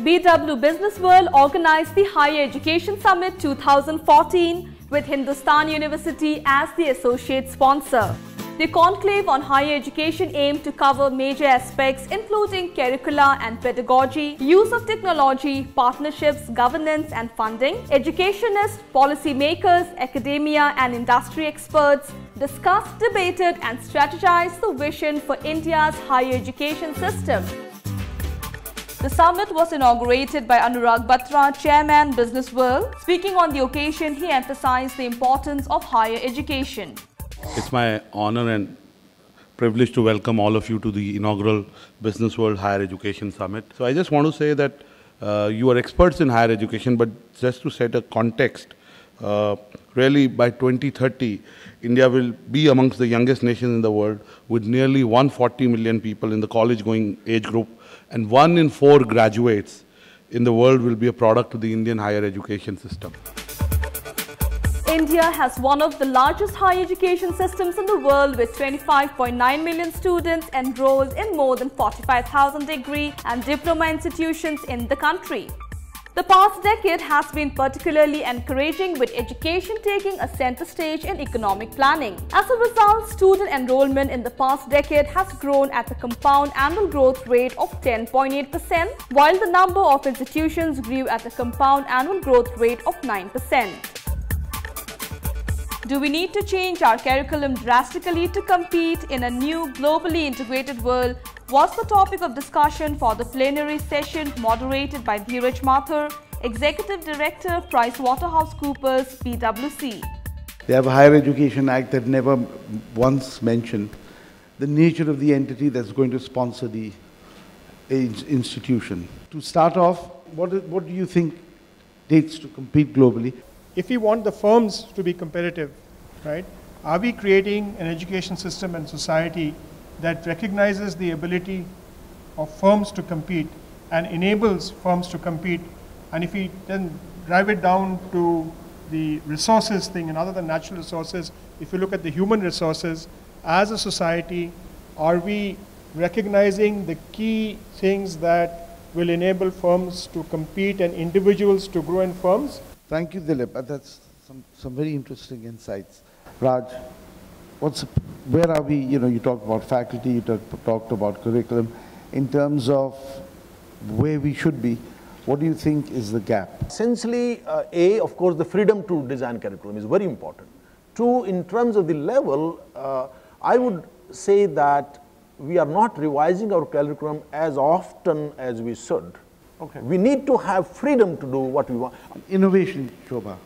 BW Businessworld organized the Higher Education Summit 2014 with Hindustan University as the associate sponsor. The conclave on higher education aimed to cover major aspects including curricula and pedagogy, use of technology, partnerships, governance and funding. Educationists, policy makers, academia and industry experts discussed, debated and strategized the vision for India's higher education system. The summit was inaugurated by Anurag Batra, Chairman, Businessworld. Speaking on the occasion, he emphasized the importance of higher education. It's my honor and privilege to welcome all of you to the inaugural Businessworld Higher Education Summit. So I just want to say that you are experts in higher education, but just to set a context, really by 2030, India will be amongst the youngest nations in the world with nearly 140 million people in the college-going age group, and 1 in 4 graduates in the world will be a product of the Indian higher education system. India has one of the largest higher education systems in the world with 25.9 million students enrolled in more than 45,000 degree and diploma institutions in the country. The past decade has been particularly encouraging, with education taking a center stage in economic planning. As a result, student enrollment in the past decade has grown at a compound annual growth rate of 10.8%, while the number of institutions grew at a compound annual growth rate of 9%. Do we need to change our curriculum drastically to compete in a new globally integrated world? Was the topic of discussion for the plenary session moderated by Dheeraj Mathur, Executive Director, PricewaterhouseCoopers, PwC. They have a Higher Education Act that never once mentioned the nature of the entity that's going to sponsor the institution. To start off, what do you think takes to compete globally? If we want the firms to be competitive, right, are we creating an education system and society that recognizes the ability of firms to compete and enables firms to compete? And if we then drive it down to the resources thing, and other than natural resources, if you look at the human resources, as a society, are we recognizing the key things that will enable firms to compete and individuals to grow in firms? Thank you, Dilip. That's some very interesting insights. Raj, where are we? You talked about faculty, you talked about curriculum. In terms of where we should be, what do you think is the gap? Essentially, of course, the freedom to design curriculum is very important. 2, in terms of the level, I would say that we are not revising our curriculum as often as we should. Okay. We need to have freedom to do what we want. Innovation, Shobha,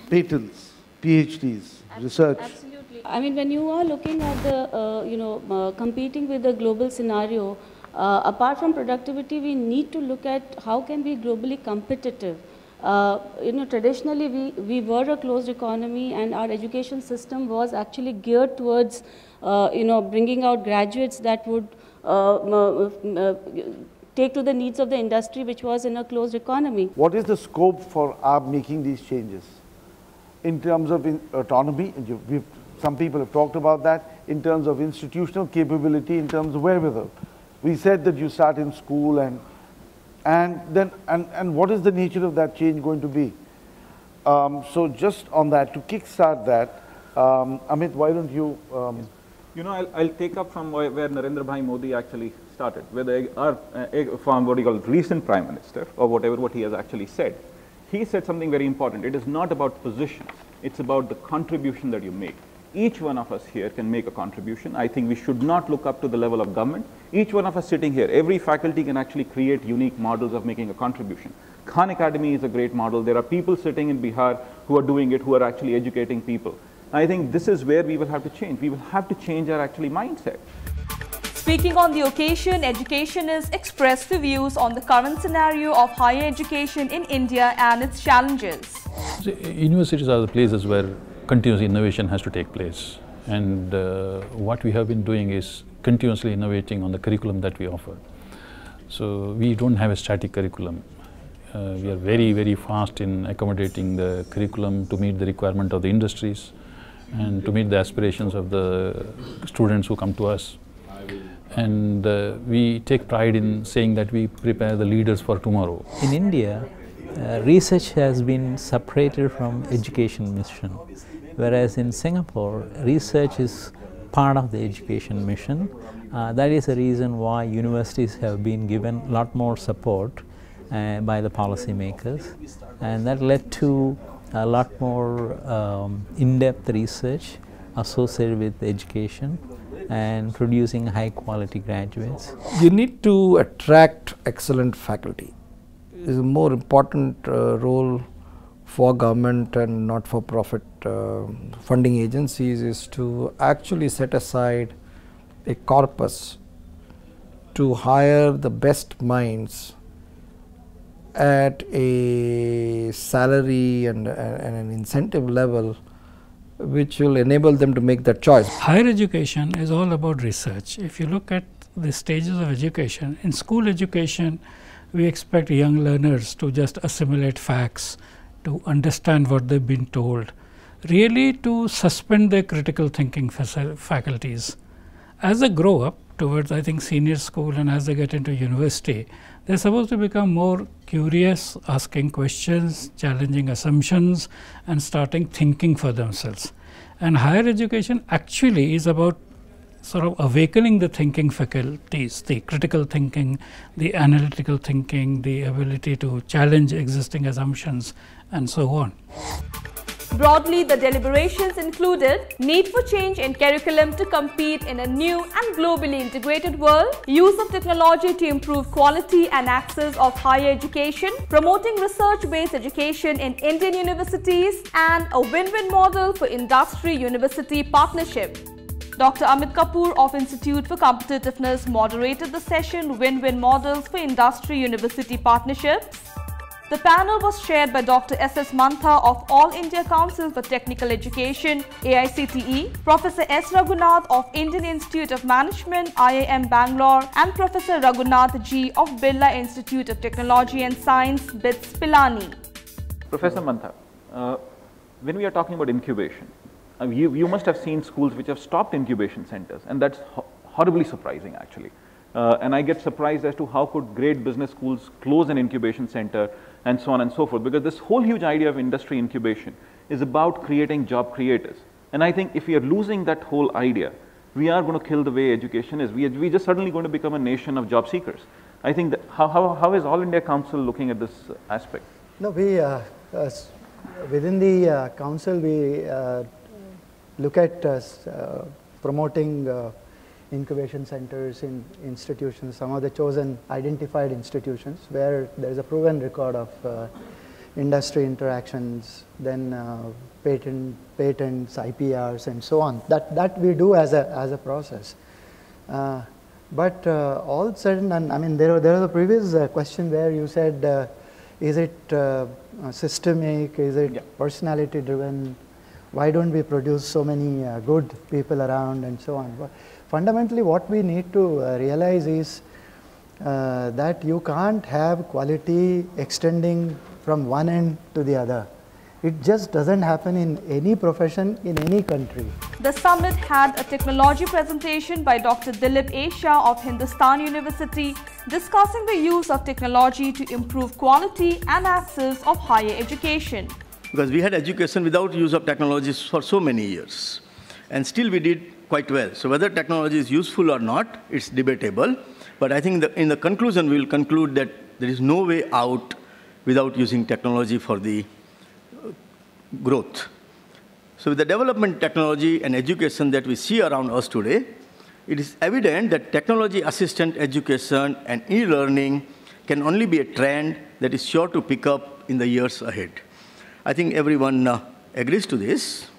patents, PhDs, research. Absolutely. I mean, when you are looking at the, competing with the global scenario, apart from productivity, we need to look at how can we globally competitive. Traditionally, we were a closed economy, and our education system was actually geared towards, bringing out graduates that would take to the needs of the industry, which was in a closed economy. What is the scope for our making these changes? In terms of autonomy, some people have talked about that, in terms of institutional capability, in terms of wherewithal. We said that you start in school, and what is the nature of that change going to be? So just on that, to kickstart that, Amit, why don't you... I'll take up from where Narendra Bhai Modi actually started, from what he called recent Prime Minister, or what he has actually said. He said something very important. It is not about positions. It's about the contribution that you make. Each one of us here can make a contribution. I think we should not look up to the level of government. Each one of us sitting here, every faculty can actually create unique models of making a contribution. Khan Academy is a great model. There are people sitting in Bihar who are doing it, who are actually educating people. I think this is where we will have to change. We will have to change our mindset. Speaking on the occasion, educationists expressed the views on the current scenario of higher education in India and its challenges. Universities are the places where continuous innovation has to take place, and what we have been doing is continuously innovating on the curriculum that we offer. So we don't have a static curriculum. We are very, very fast in accommodating the curriculum to meet the requirement of the industries and to meet the aspirations of the students who come to us. and we take pride in saying that we prepare the leaders for tomorrow. In India, research has been separated from education mission, whereas in Singapore, research is part of the education mission. That is the reason why universities have been given a lot more support by the policymakers, and that led to a lot more in-depth research associated with education and producing high quality graduates. You need to attract excellent faculty. It is a more important role for government and not-for-profit funding agencies is to actually set aside a corpus to hire the best minds at a salary and an incentive level which will enable them to make that choice. Higher education is all about research. If you look at the stages of education, in school education, we expect young learners to just assimilate facts, to understand what they've been told, really to suspend their critical thinking faculties. As they grow up towards, I think, senior school and as they get into university, they're supposed to become more curious, asking questions, challenging assumptions, and starting thinking for themselves. And higher education actually is about sort of awakening the thinking faculties, the critical thinking, the analytical thinking, the ability to challenge existing assumptions, and so on. Broadly, the deliberations included need for change in curriculum to compete in a new and globally integrated world, use of technology to improve quality and access of higher education, promoting research-based education in Indian universities, and a win-win model for industry-university partnership. Dr. Amit Kapoor of Institute for Competitiveness moderated the session Win-Win Models for Industry-University Partnerships. The panel was chaired by Dr. S.S. Mantha of All India Council for Technical Education, AICTE, Professor S. Raghunath of Indian Institute of Management, IIM Bangalore, and Professor Raghunath G. of Birla Institute of Technology and Science, BITS, Pilani. Professor Mantha, when we are talking about incubation, you must have seen schools which have stopped incubation centers, and that's horribly surprising actually. And I get surprised as to how could great business schools close an incubation center and so on and so forth, because this whole huge idea of industry incubation is about creating job creators. And I think if we are losing that whole idea, we are going to kill the way education is. We're just suddenly going to become a nation of job seekers. I think that how is All India Council looking at this aspect? No, we within the council we look at promoting incubation centers in institutions, some of the chosen identified institutions where there is a proven record of industry interactions, then patents, IPRs, and so on. That we do as a process. But all said and done, I mean, there was a previous question where you said, is it systemic, is it personality driven? Why don't we produce so many good people around and so on? But fundamentally, what we need to realize is that you can't have quality extending from one end to the other. It just doesn't happen in any profession in any country. The summit had a technology presentation by Dr. Dilip A. Shah of Hindustan University discussing the use of technology to improve quality and access of higher education. Because we had education without use of technologies for so many years, and still we did quite well. So whether technology is useful or not, it's debatable. But I think in the conclusion, we will conclude that there is no way out without using technology for the growth. So with the development technology and education that we see around us today, it is evident that technology-assisted education and e-learning can only be a trend that is sure to pick up in the years ahead. I think everyone agrees to this.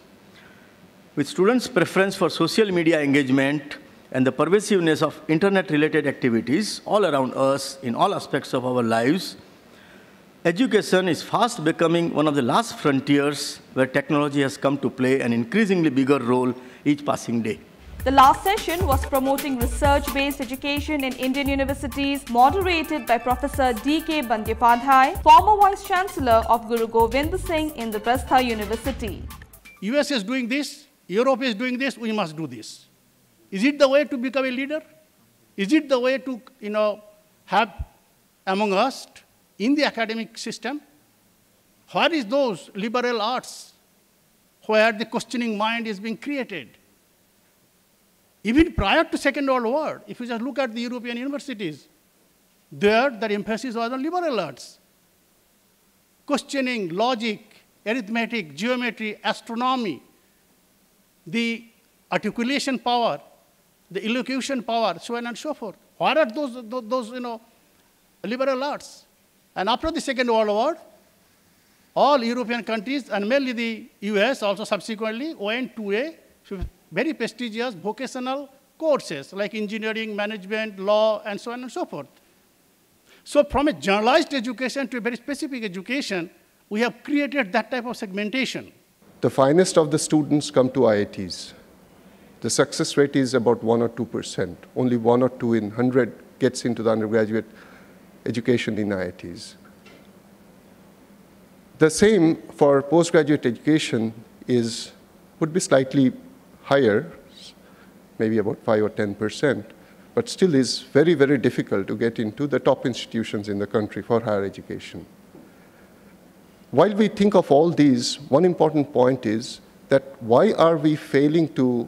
With students' preference for social media engagement and the pervasiveness of internet-related activities all around us in all aspects of our lives, education is fast becoming one of the last frontiers where technology has come to play an increasingly bigger role each passing day. The last session was promoting research-based education in Indian universities, moderated by Professor D.K. Bandyopadhyay, former Vice-Chancellor of Guru Govind Singh Indraprastha University. US is doing this, Europe is doing this, we must do this. Is it the way to become a leader? Is it the way to, have among us in the academic system? Where is those liberal arts where the questioning mind is being created? Even prior to Second World War, if you just look at the European universities, there the emphasis was on liberal arts. Questioning, logic, arithmetic, geometry, astronomy, the articulation power, the elocution power, so on and so forth. Where are those liberal arts? And after the Second World War, all European countries, and mainly the US also subsequently, went to a very prestigious vocational courses like engineering, management, law, and so on and so forth. So from a generalized education to a very specific education, we have created that type of segmentation. The finest of the students come to IITs. The success rate is about 1 or 2%. Only 1 or 2 in 100 gets into the undergraduate education in IITs. The same for postgraduate education would be slightly higher, maybe about 5 or 10%, but still is very, very difficult to get into the top institutions in the country for higher education. While we think of all these, one important point is that why are we failing to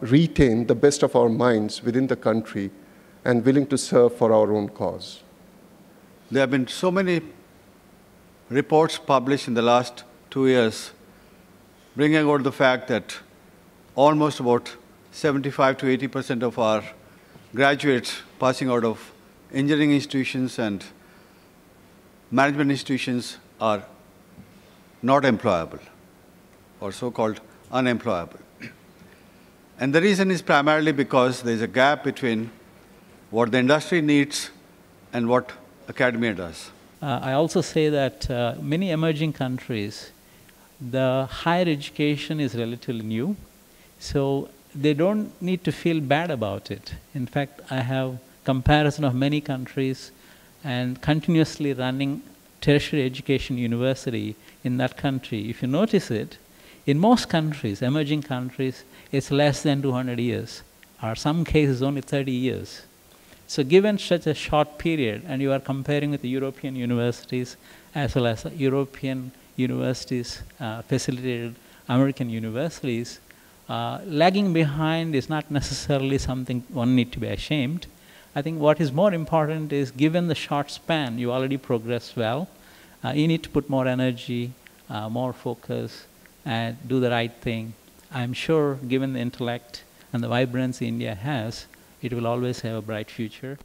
retain the best of our minds within the country and willing to serve for our own cause? There have been so many reports published in the last 2 years bringing out the fact that almost about 75 to 80% of our graduates passing out of engineering institutions and management institutions are not employable or so-called unemployable. And the reason is primarily because there is a gap between what the industry needs and what academia does. I also say that many emerging countries, the higher education is relatively new, so they don't need to feel bad about it. In fact, I have comparison of many countries and continuously running tertiary education university in that country. If you notice it, in most countries, emerging countries, it's less than 200 years, or some cases only 30 years. So given such a short period, and you are comparing with the European universities as well as European universities facilitated American universities, lagging behind is not necessarily something one need to be ashamed. I think what is more important is, given the short span, you already progressed well. You need to put more energy, more focus, and do the right thing. I'm sure, given the intellect and the vibrancy India has, it will always have a bright future.